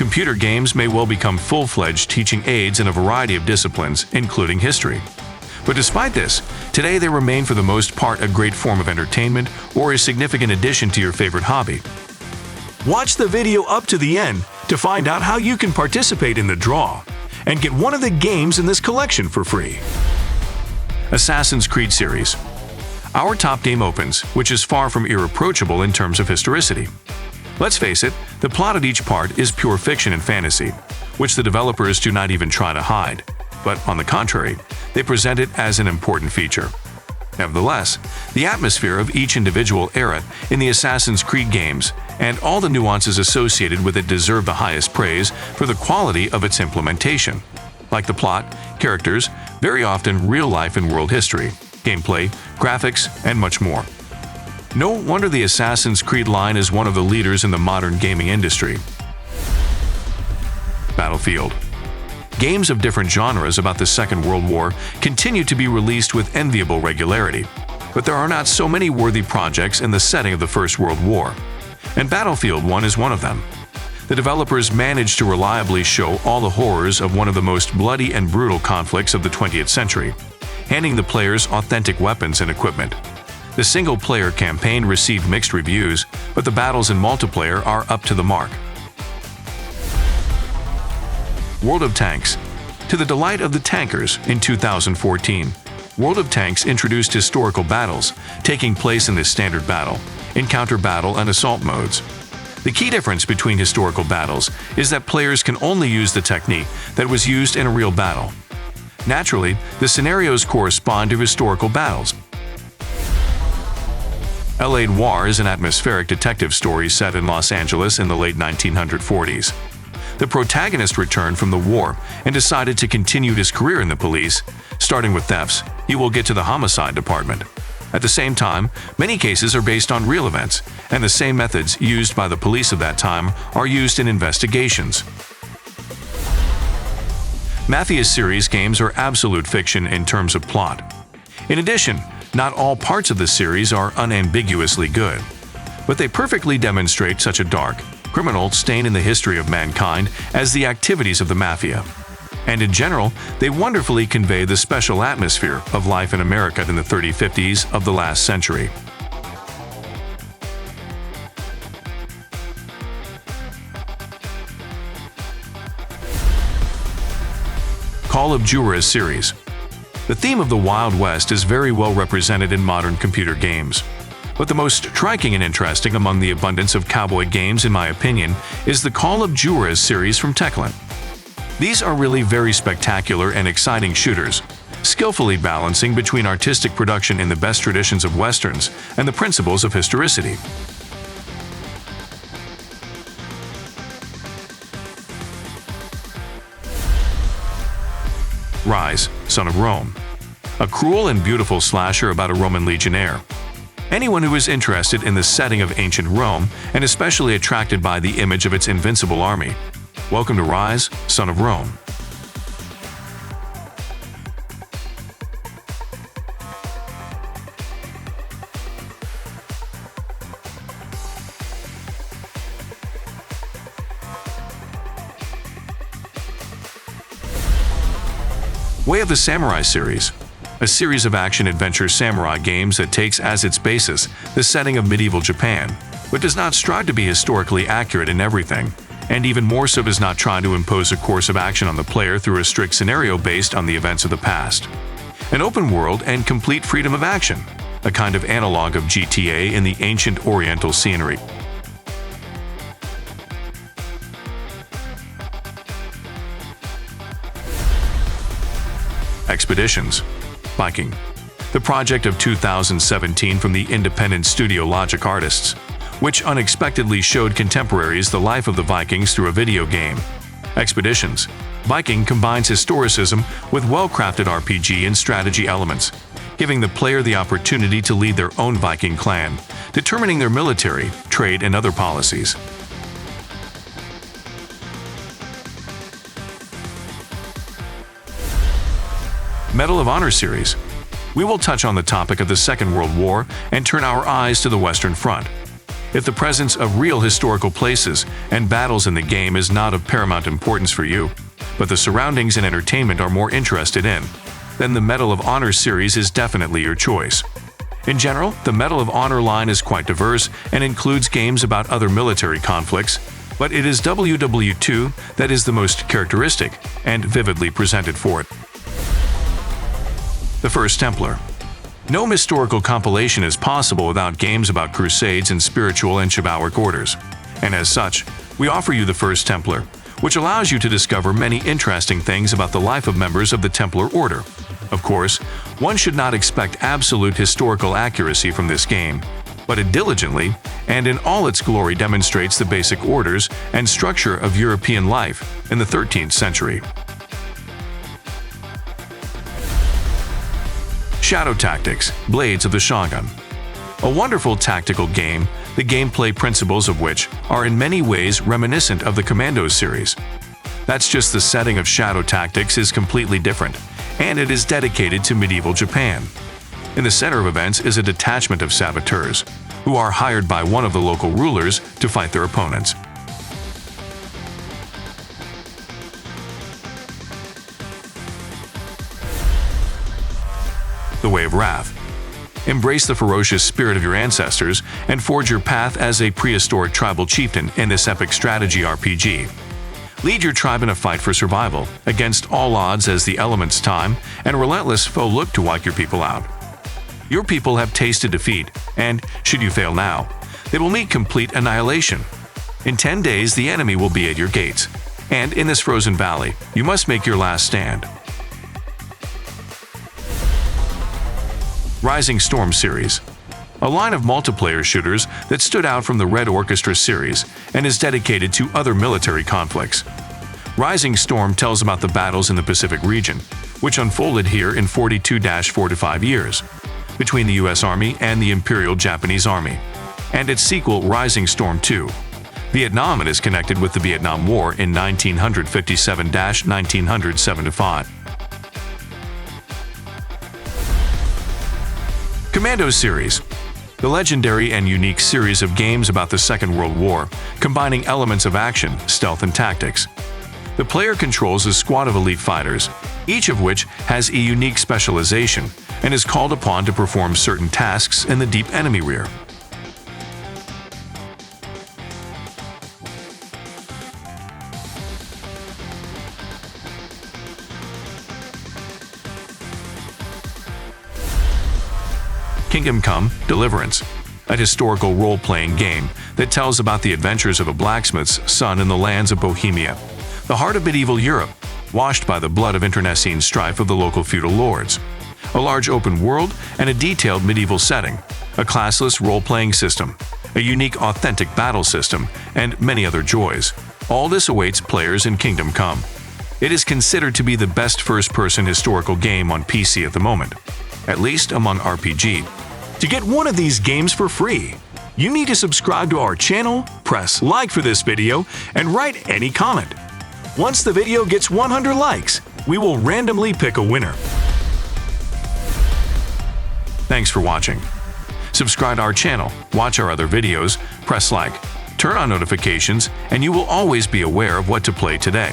computer games may well become full-fledged teaching aids in a variety of disciplines, including history. But despite this, today they remain for the most part a great form of entertainment or a significant addition to your favorite hobby. Watch the video up to the end to find out how you can participate in the draw and get one of the games in this collection for free. Assassin's Creed series. Our top game opens, which is far from irreproachable in terms of historicity. Let's face it, the plot of each part is pure fiction and fantasy, which the developers do not even try to hide. But on the contrary, they present it as an important feature. Nevertheless, the atmosphere of each individual era in the Assassin's Creed games and all the nuances associated with it deserve the highest praise for the quality of its implementation. Like the plot, characters, very often real life and world history, gameplay, graphics, and much more. No wonder the Assassin's Creed line is one of the leaders in the modern gaming industry. Battlefield. Games of different genres about the Second World War continue to be released with enviable regularity, but there are not so many worthy projects in the setting of the First World War, and Battlefield 1 is one of them. The developers managed to reliably show all the horrors of one of the most bloody and brutal conflicts of the 20th century, handing the players authentic weapons and equipment. The single-player campaign received mixed reviews, but the battles in multiplayer are up to the mark. World of Tanks. To the delight of the tankers in 2014, World of Tanks introduced historical battles taking place in the standard battle, encounter battle, and assault modes. The key difference between historical battles is that players can only use the technique that was used in a real battle. Naturally, the scenarios correspond to historical battles. L.A. Noire is an atmospheric detective story set in Los Angeles in the late 1940s. The protagonist returned from the war and decided to continue his career in the police. Starting with thefts, he will get to the homicide department. At the same time, many cases are based on real events, and the same methods used by the police of that time are used in investigations. Mafia series games are absolute fiction in terms of plot. In addition, not all parts of the series are unambiguously good, but they perfectly demonstrate such a dark, criminal stain in the history of mankind as the activities of the Mafia. And in general, they wonderfully convey the special atmosphere of life in America in the 30s-50s of the last century. Call of Juarez series. The theme of the Wild West is very well represented in modern computer games. But the most striking and interesting among the abundance of cowboy games, in my opinion, is the Call of Juarez series from Techland. These are really very spectacular and exciting shooters, skillfully balancing between artistic production in the best traditions of Westerns and the principles of historicity. Ryse, Son of Rome. A cruel and beautiful slasher about a Roman legionnaire. Anyone who is interested in the setting of ancient Rome, and especially attracted by the image of its invincible army, welcome to Ryse, Son of Rome. Way of the Samurai series. A series of action-adventure samurai games that takes as its basis the setting of medieval Japan, but does not strive to be historically accurate in everything, and even more so does not try to impose a course of action on the player through a strict scenario based on the events of the past. An open world and complete freedom of action, a kind of analog of GTA in the ancient Oriental scenery. Expeditions. Viking. The project of 2017 from the independent studio Logic Artists, which unexpectedly showed contemporaries the life of the Vikings through a video game. Expeditions. Viking combines historicism with well-crafted RPG and strategy elements, giving the player the opportunity to lead their own Viking clan, determining their military, trade, and other policies. Medal of Honor series. We will touch on the topic of the Second World War and turn our eyes to the Western Front. If the presence of real historical places and battles in the game is not of paramount importance for you, but the surroundings and entertainment are more interested in, then the Medal of Honor series is definitely your choice. In general, the Medal of Honor line is quite diverse and includes games about other military conflicts, but it is WW2 that is the most characteristic and vividly presented for it. The First Templar. No historical compilation is possible without games about crusades and spiritual and chivalric orders, and as such, we offer you the First Templar, which allows you to discover many interesting things about the life of members of the Templar Order. Of course, one should not expect absolute historical accuracy from this game, but it diligently and in all its glory demonstrates the basic orders and structure of European life in the 13th century. Shadow Tactics: Blades of the Shogun. A wonderful tactical game, the gameplay principles of which are in many ways reminiscent of the Commandos series. That's just the setting of Shadow Tactics is completely different, and it is dedicated to medieval Japan. In the center of events is a detachment of saboteurs, who are hired by one of the local rulers to fight their opponents. The Way of Wrath. Embrace the ferocious spirit of your ancestors and forge your path as a prehistoric tribal chieftain in this epic strategy RPG. Lead your tribe in a fight for survival, against all odds as the elements' time and relentless foe look to wipe your people out. Your people have tasted defeat, and, should you fail now, they will meet complete annihilation. In 10 days, the enemy will be at your gates, and in this frozen valley, you must make your last stand. Rising Storm series. A line of multiplayer shooters that stood out from the Red Orchestra series and is dedicated to other military conflicts. Rising Storm tells about the battles in the Pacific region, which unfolded here in 42-45 years, between the U.S. Army and the Imperial Japanese Army, and its sequel Rising Storm 2. Vietnam is connected with the Vietnam War in 1957-1975. Commandos Series. The legendary and unique series of games about the Second World War, combining elements of action, stealth, and tactics. The player controls a squad of elite fighters, each of which has a unique specialization and is called upon to perform certain tasks in the deep enemy rear. Kingdom Come: Deliverance, a historical role-playing game that tells about the adventures of a blacksmith's son in the lands of Bohemia, the heart of medieval Europe, washed by the blood of internecine strife of the local feudal lords. A large open world and a detailed medieval setting, a classless role-playing system, a unique authentic battle system, and many other joys. All this awaits players in Kingdom Come. It is considered to be the best first-person historical game on PC at the moment, at least among RPG. To get one of these games for free, you need to subscribe to our channel, press like for this video, and write any comment. Once the video gets 100 likes, we will randomly pick a winner. Thanks for watching. Subscribe to our channel, watch our other videos, press like, turn on notifications, and you will always be aware of what to play today.